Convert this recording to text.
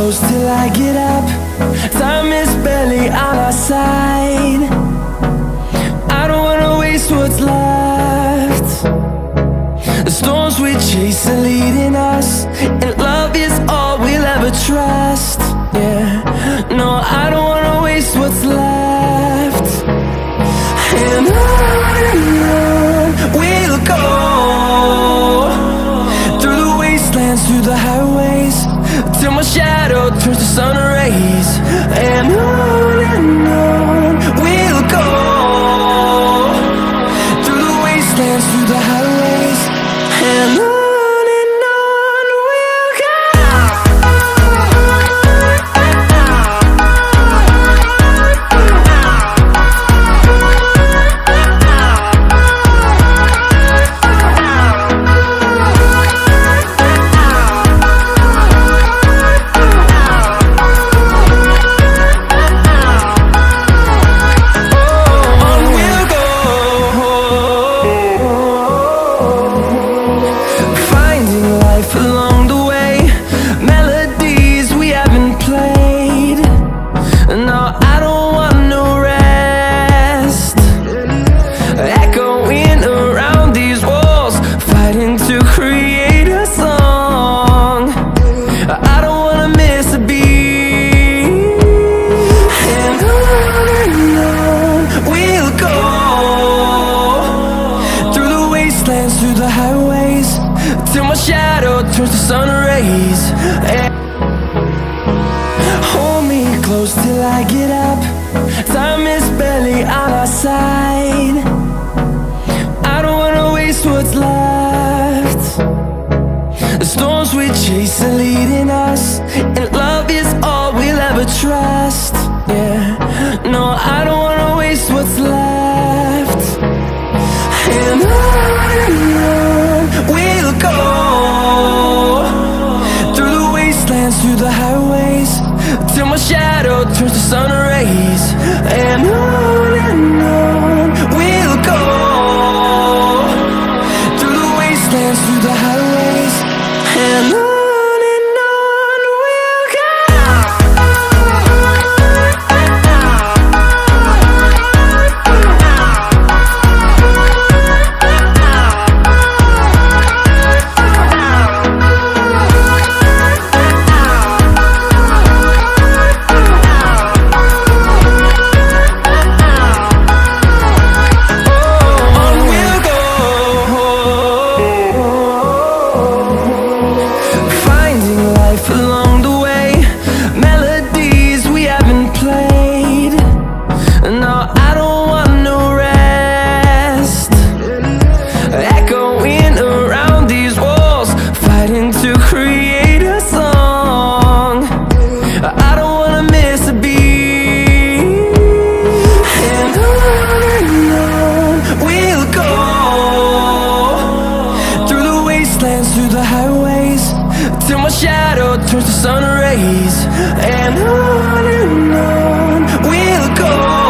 close till I get up. Time is barely on our side. I don't wanna waste what's left. The storms we chase are leading us, and love is all we'll ever trust. Yeah, no, I don't wanna waste what's left. And on we'll go, through the wastelands, through the highways, till my shadow turns to sun rays. And on we'll go, through the wastelands, through the highways, and on we'll go. Along the way, melodies we haven't played. No, I don't want no rest. Echoing around these walls, fighting to create a song. I don't wanna miss a beat. And on we'll go, through the wastelands, through the highways, till my shadow turns to sun rays. And hold me close till I get up. Time is barely on our side. I don't wanna waste what's left. The storms we chase are leading us, and love is all we'll ever trust. Yeah, no, I don't wanna waste what's left. And on we'll go, through the highways, till my shadow turns to sun rays. And on we'll go, through the wastelands, through the highways, and on we'll go. Along the way, melodies we haven't played. No, I don't want no rest. Echoing around these walls, fighting to create a song. I don't wanna miss a beat. And on we'll go, through the wastelands, through the highways, till my shadow turns to sun rays. And on we'll go.